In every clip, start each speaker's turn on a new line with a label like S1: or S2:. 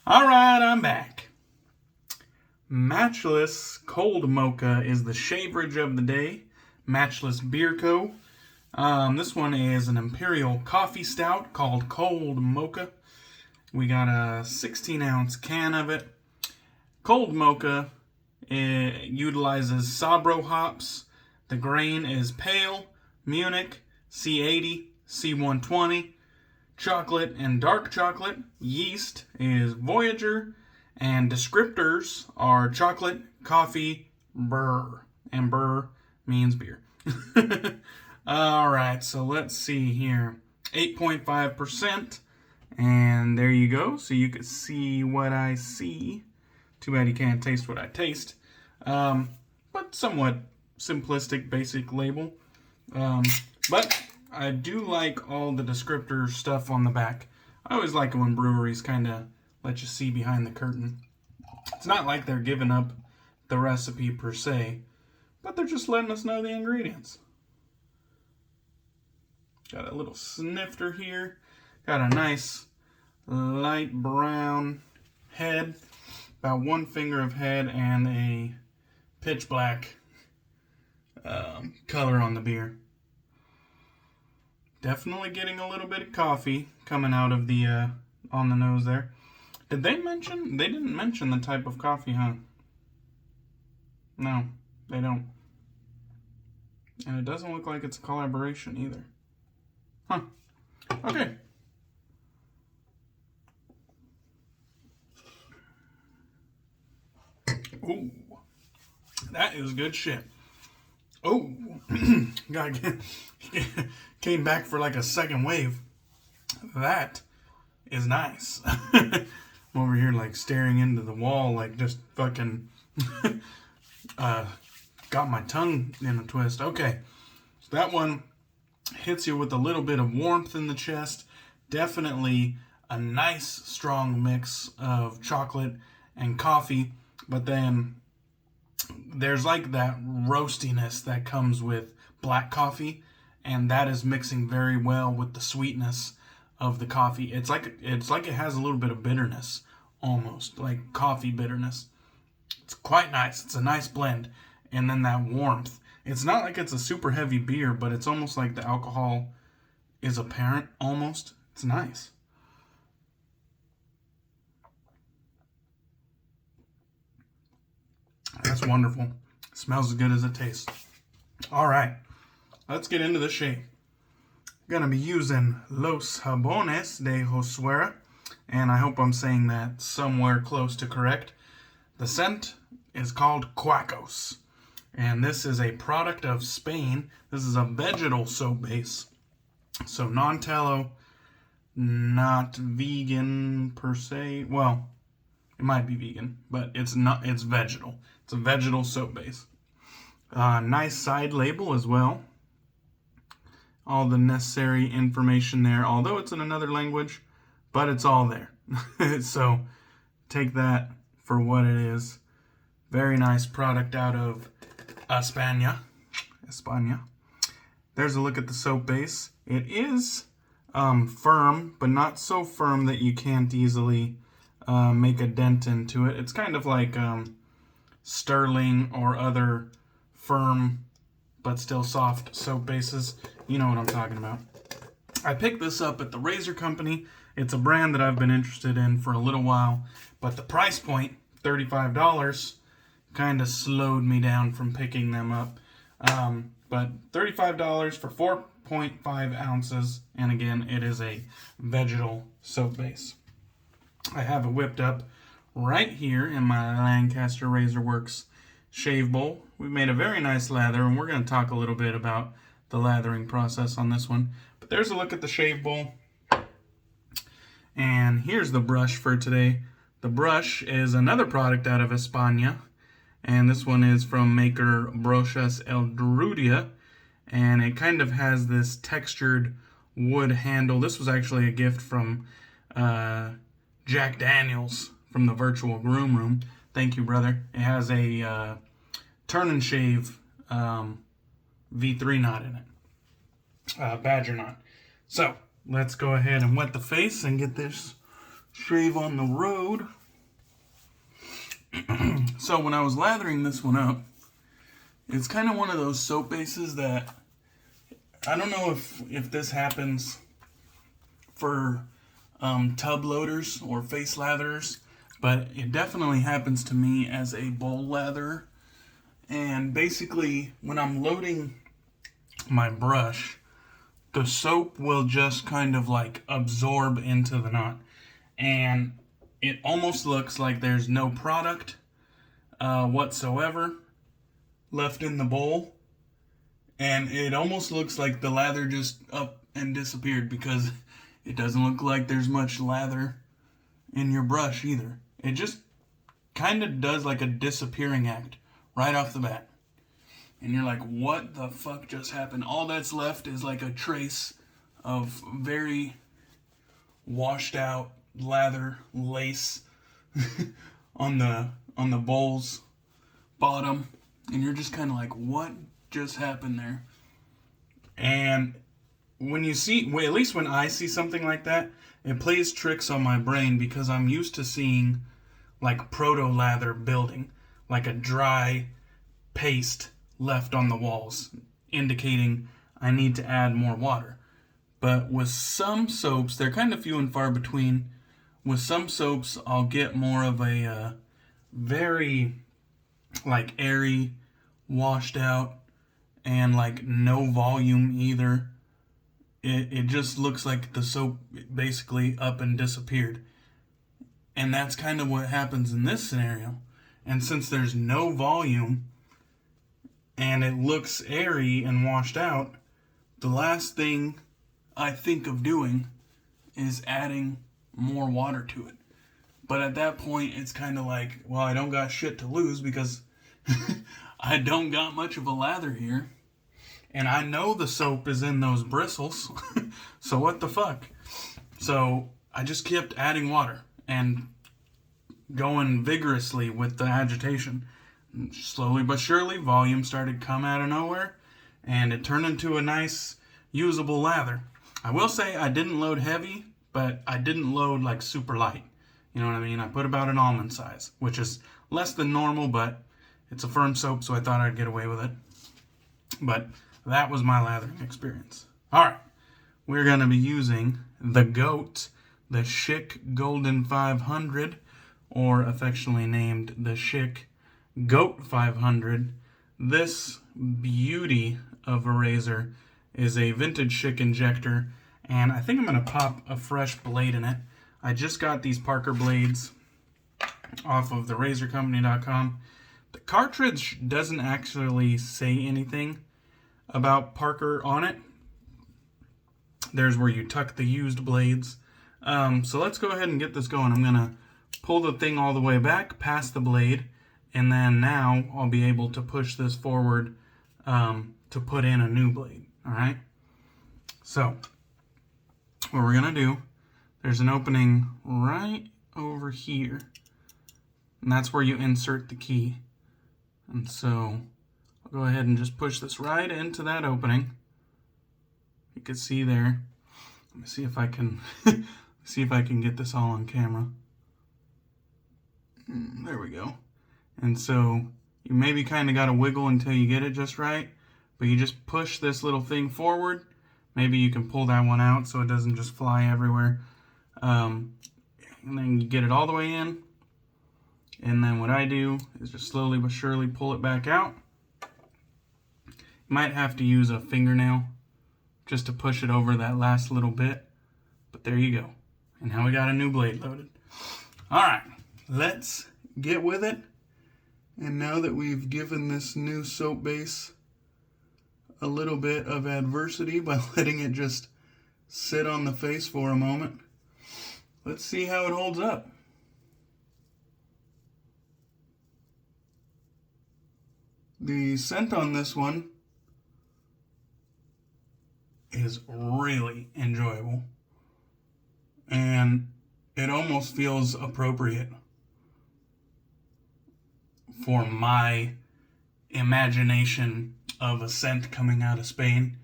S1: Alright, I'm back. Matchless Cold Mocha is the shaverage of the day. Matchless Beer Co. This one is an Imperial coffee stout called Cold Mocha. We got a 16-ounce can of it. Cold Mocha utilizes Sabro hops. The grain is pale, Munich, C80, C120. Chocolate and dark chocolate. Yeast is Voyager. And descriptors are chocolate, coffee, burr. And burr means beer. Alright, so let's see here. 8.5%. And there you go. So you can see what I see. Too bad you can't taste what I taste. But somewhat simplistic, basic label. But I do like all the descriptor stuff on the back. I always like it when breweries kind of let you see behind the curtain. It's not like they're giving up the recipe per se, but they're just letting us know the ingredients. Got a little snifter here. Got a nice light brown head, about 1 finger of head, and a pitch black color on the beer. Definitely getting a little bit of coffee coming out of the on the nose there. Did they mention? They didn't mention the type of coffee, huh? No, they don't. And it doesn't look like it's a collaboration either. Huh. Okay. Ooh. That is good shit. Oh. God, came back for like a second wave. That is nice. I'm over here like staring into the wall, like just fucking got my tongue in a twist. Okay. So that one hits you with a little bit of warmth in the chest. Definitely a nice strong mix of chocolate and coffee, but then there's like that roastiness that comes with black coffee, and that is mixing very well with the sweetness of the coffee. It's like it has a little bit of bitterness, almost like coffee bitterness. It's quite nice. It's a nice blend. And then that warmth. It's not like it's a super heavy beer, but it's almost like the alcohol is apparent almost. It's nice. That's wonderful. It smells as good as it tastes. All right, let's get into the shave. I'm going to be using Los Jabones De Joserra, and I hope I'm saying that somewhere close to correct. The scent is called Quacos, and this is a product of Spain. This is a vegetal soap base, so non-tallow, not vegan per se. Well, it might be vegan, but it's not. It's vegetal. It's a vegetal soap base. Nice side label as well. All the necessary information there, although it's in another language, but it's all there. So take that for what it is. Very nice product out of España. There's a look at the soap base. It is firm, but not so firm that you can't easily make a dent into it. It's kind of like Sterling or other firm but still soft soap bases. You know what I'm talking about. I picked this up at the Razor Company. It's a brand that I've been interested in for a little while, but the price point, $35, kind of slowed me down from picking them up. But $35 for 4.5 ounces, and again, it is a vegetal soap base. I have it whipped up right here in my Lancaster Razor Works shave bowl. We've made a very nice lather, and we're going to talk a little bit about the lathering process on this one. But there's a look at the shave bowl. And here's the brush for today. The brush is another product out of España, and this one is from maker Brochas El Druida, and it kind of has this textured wood handle. This was actually a gift from Jack Daniels from the Virtual Groom Room. Thank you, brother. It has a turn and shave V3 knot in it. Badger knot. So, let's go ahead and wet the face and get this shave on the road. So when I was lathering this one up, it's kind of one of those soap bases that, I don't know if this happens for tub loaders or face latherers, but it definitely happens to me as a bowl latherer. And basically, when I'm loading my brush, the soap will just kind of like absorb into the knot. And it almost looks like there's no product whatsoever left in the bowl. And it almost looks like the lather just up and disappeared, because it doesn't look like there's much lather in your brush either. It just kind of does like a disappearing act right off the bat. And you're like, what the fuck just happened? All that's left is like a trace of very washed out lather lace on the bowl's bottom. And you're just kind of like, what just happened there? And when you see, well, at least when I see something like that, it plays tricks on my brain, because I'm used to seeing like proto-lather building, like a dry paste left on the walls, indicating I need to add more water. But with some soaps, they're kind of few and far between. With some soaps, I'll get more of a very like airy, washed out, and like no volume either. It just looks like the soap basically up and disappeared. And that's kind of what happens in this scenario. And since there's no volume and it looks airy and washed out, the last thing I think of doing is adding more water to it. But at that point, it's kind of like, well, I don't got shit to lose, because I don't got much of a lather here. And I know the soap is in those bristles. So what the fuck? So I just kept adding water and going vigorously with the agitation. Slowly but surely, volume started to come out of nowhere, and it turned into a nice, usable lather. I will say I didn't load heavy, but I didn't load like super light. You know what I mean? I put about an almond size, which is less than normal, but it's a firm soap, so I thought I'd get away with it. But that was my lathering experience. Alright, we're going to be using the GOAT, the Schick Golden 500, or affectionately named the Schick GOAT 500. This beauty of a razor is a vintage Schick injector, and I think I'm going to pop a fresh blade in it. I just got these Parker blades off of the razorcompany.com. The cartridge doesn't actually say anything about Parker on it. There's where you tuck the used blades. So let's go ahead and get this going. I'm going to pull the thing all the way back past the blade, and then now I'll be able to push this forward to put in a new blade. Alright? So, what we're going to do, there's an opening right over here. And that's where you insert the key. And so, I'll go ahead and just push this right into that opening. You can see there. Let me see if I can see if I can get this all on camera. There we go. And so you maybe kind of got to wiggle until you get it just right, but you just push this little thing forward. Maybe you can pull that one out so it doesn't just fly everywhere. And then you get it all the way in. And then what I do is just slowly but surely pull it back out. You might have to use a fingernail just to push it over that last little bit. But there you go. And now we got a new blade loaded. Alright, let's get with it. And now that we've given this new soap base a little bit of adversity by letting it just sit on the face for a moment, let's see how it holds up. The scent on this one is really enjoyable, and it almost feels appropriate for my imagination of a scent coming out of Spain.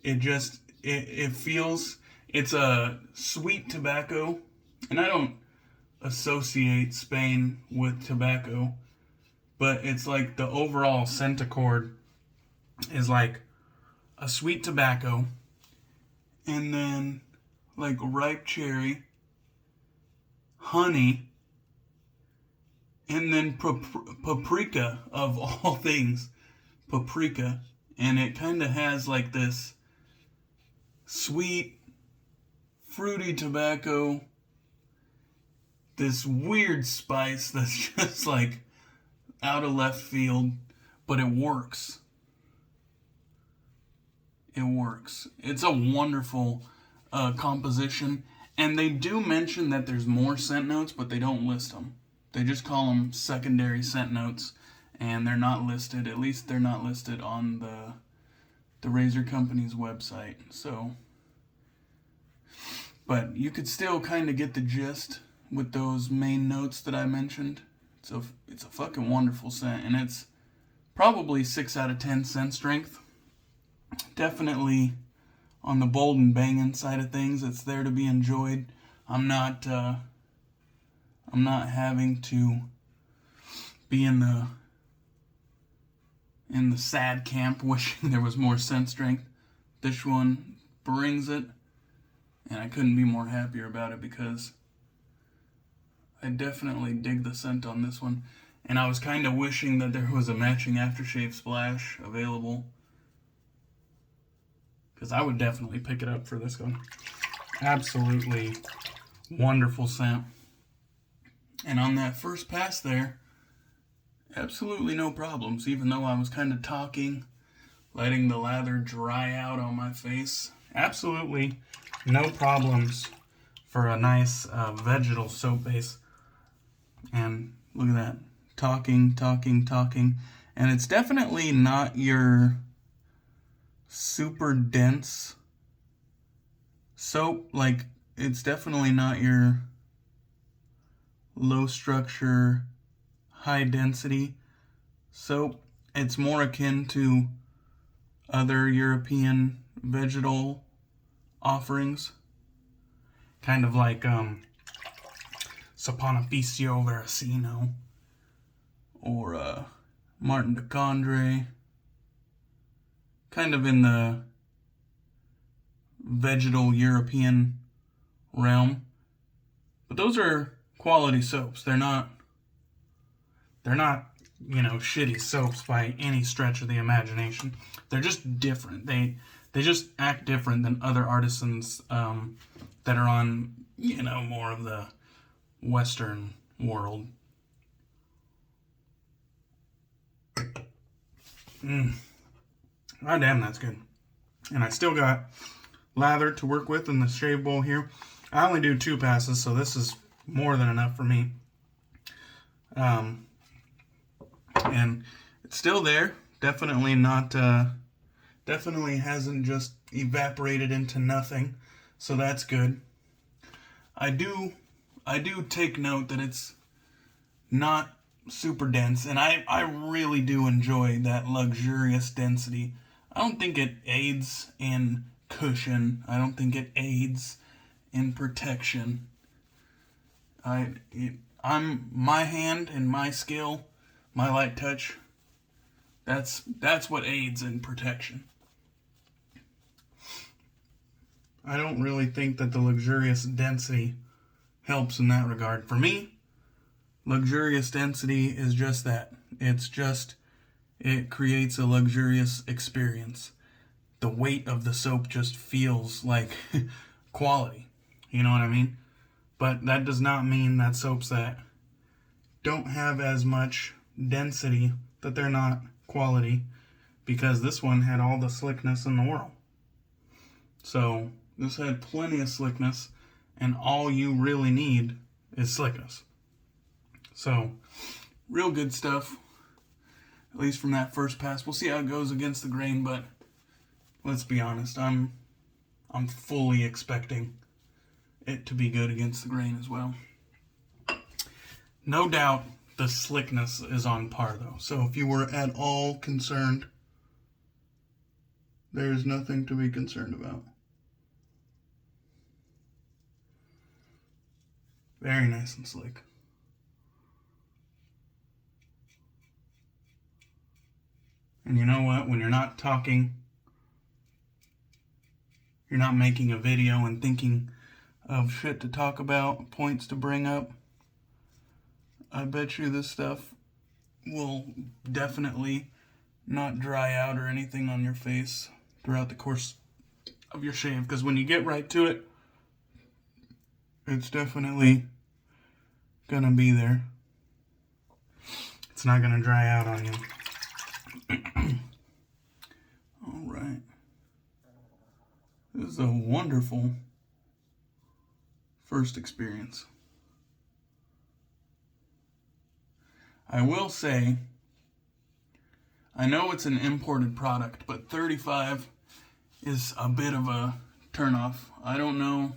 S1: It feels, It's a sweet tobacco, and I don't associate Spain with tobacco, but it's like the overall scent accord is like a sweet tobacco, and then like ripe cherry, honey, and then paprika, of all things, paprika. And it kind of has like this sweet, fruity tobacco, this weird spice that's just like out of left field, but it works. It works. It's a wonderful composition, and they do mention that there's more scent notes, but they don't list them. They just call them secondary scent notes, and they're not listed. At least they're not listed on the Razor Company's website. So, but you could still kind of get the gist with those main notes that I mentioned. It's a fucking wonderful scent, and it's probably 6 out of 10 scent strength. Definitely on the bold and banging side of things. It's there to be enjoyed. I'm not having to be in the sad camp wishing there was more scent strength. This one brings it, and I couldn't be more happier about it because I definitely dig the scent on this one. And I was kind of wishing that there was a matching aftershave splash available, because I would definitely pick it up for this one. Absolutely wonderful scent. And on that first pass there, absolutely no problems, even though I was kind of talking, letting the lather dry out on my face. Absolutely no problems for a nice vegetal soap base. And look at that. Talking. And it's definitely not your super dense soap. Like, it's definitely not your low structure, high density soap. It's more akin to other European vegetal offerings. Kind of like Saponificio Veracino or Martin de Condre. Kind of in the vegetal European realm. But those are quality soaps. They're not, shitty soaps by any stretch of the imagination. They're just different. They just act different than other artisans that are on, more of the Western world. God damn, that's good. And I still got lather to work with in the shave bowl here. I only do 2 passes, so this is more than enough for me. And it's still there. Definitely not, definitely hasn't just evaporated into nothing. So that's good. I do take note that it's not super dense, and I really do enjoy that luxurious density. I don't think it aids in cushion. I don't think it aids in protection. I'm my hand and my skill, my light touch. That's what aids in protection. I don't really think that the luxurious density helps in that regard. For me, luxurious density is just that. It creates a luxurious experience. The weight of the soap just feels like quality. You know what I mean? But that does not mean that soaps that don't have as much density, that they're not quality, because this one had all the slickness in the world. So this had plenty of slickness, and all you really need is slickness. So, real good stuff, at least from that first pass. We'll see how it goes against the grain, but let's be honest, I'm fully expecting it to be good against the grain as well. No doubt the slickness is on par, though. So if you were at all concerned, there's nothing to be concerned about. Very nice and slick. And you know what? When you're not talking, you're not making a video and thinking of shit to talk about, points to bring up, I bet you this stuff will definitely not dry out or anything on your face throughout the course of your shave. Because when you get right to it, it's definitely gonna be there. It's not gonna dry out on you. Alright. This is a wonderful first experience. I will say, I know it's an imported product, but 35 is a bit of a turnoff. I don't know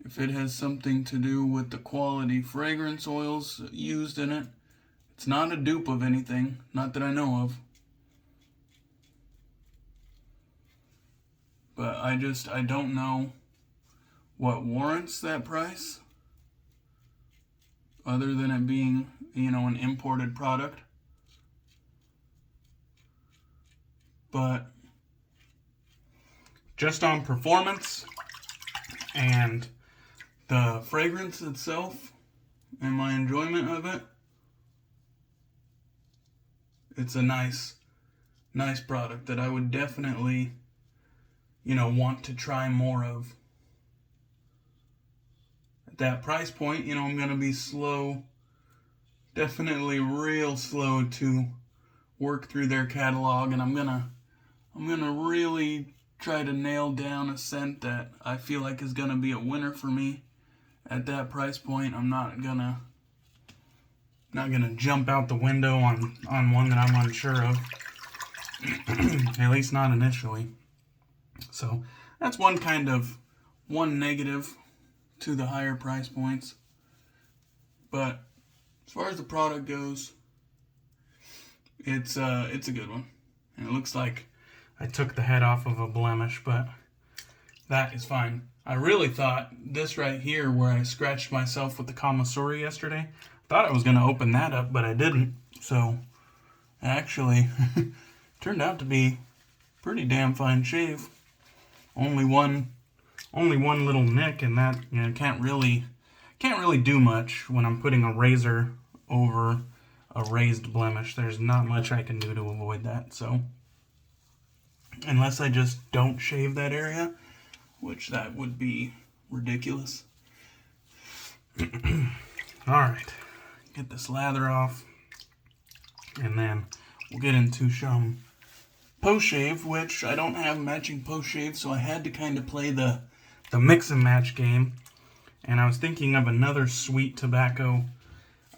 S1: if it has something to do with the quality fragrance oils used in it. It's not a dupe of anything, not that I know of. But I don't know what warrants that price, other than it being, you know, an imported product. But just on performance and the fragrance itself and my enjoyment of it, it's a nice product that I would definitely, you know, want to try more of. At that price point, you know, I'm going to be slow, definitely real slow to work through their catalog, and I'm gonna really try to nail down a scent that I feel like is gonna be a winner for me at that price point. I'm not gonna jump out the window on one that I'm unsure of. At least not initially. So that's one negative to the higher price points. But as far as the product goes, it's a good one. And it looks like I took the head off of a blemish, but that is fine. I really thought this right here, where I scratched myself with the Kamasuri yesterday, thought I was going to open that up, but I didn't. So actually turned out to be pretty damn fine shave. Only one little nick, and that, you know, can't really do much when I'm putting a razor over a raised blemish. There's not much I can do to avoid that. So unless I just don't shave that area, which that would be ridiculous. Alright, get this lather off, and then we'll get into some post-shave, which I don't have matching post-shave, so I had to kind of play the mix and match game. And I was thinking of another sweet tobacco.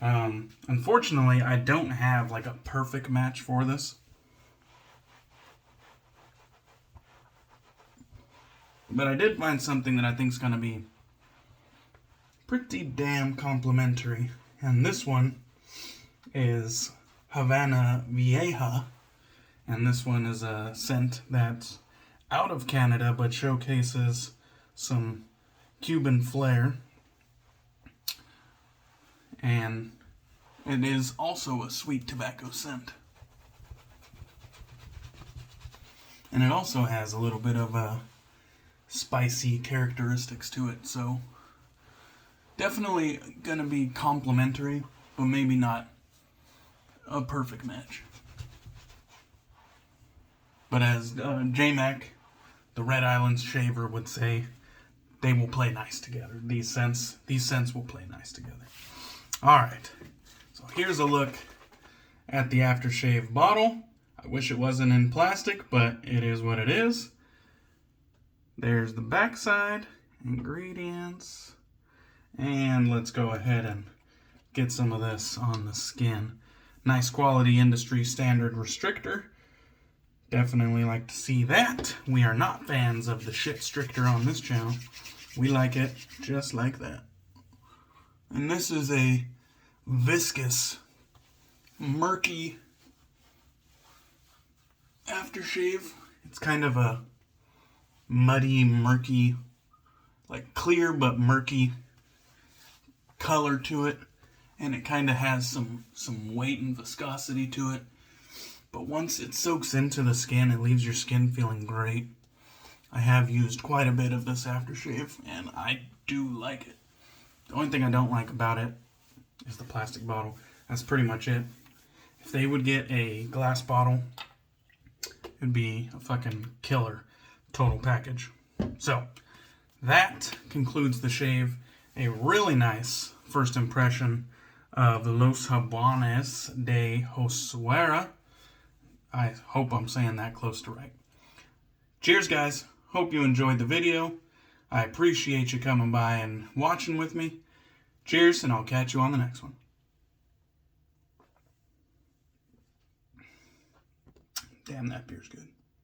S1: Unfortunately, I don't have like a perfect match for this. But I did find something that I think is going to be pretty damn complimentary. And this one is Havana Vieja. And this one is a scent that's out of Canada but showcases some Cuban flair. And it is also a sweet tobacco scent. And it also has a little bit of spicy characteristics to it. So definitely gonna be complimentary, but maybe not a perfect match. But as J-Mac, the Red Islands shaver, would say, they will play nice together. These scents will play nice together. Alright, so here's a look at the aftershave bottle. I wish it wasn't in plastic, but it is what it is. There's the backside, ingredients, and let's go ahead and get some of this on the skin. Nice quality industry standard restrictor. Definitely like to see that. We are not fans of the shit stricter on this channel. We like it just like that. And this is a viscous, murky aftershave. It's kind of a muddy, murky, like clear but murky color to it, and it kind of has some weight and viscosity to it. But once it soaks into the skin, it leaves your skin feeling great. I have used quite a bit of this aftershave, and I do like it. The only thing I don't like about it is the plastic bottle. That's pretty much it. If they would get a glass bottle, it'd be a fucking killer total package. So, that concludes the shave. A really nice first impression of Los Jabones De Joserra. I hope I'm saying that close to right. Cheers, guys. Hope you enjoyed the video. I appreciate you coming by and watching with me. Cheers, and I'll catch you on the next one. Damn, that beer's good.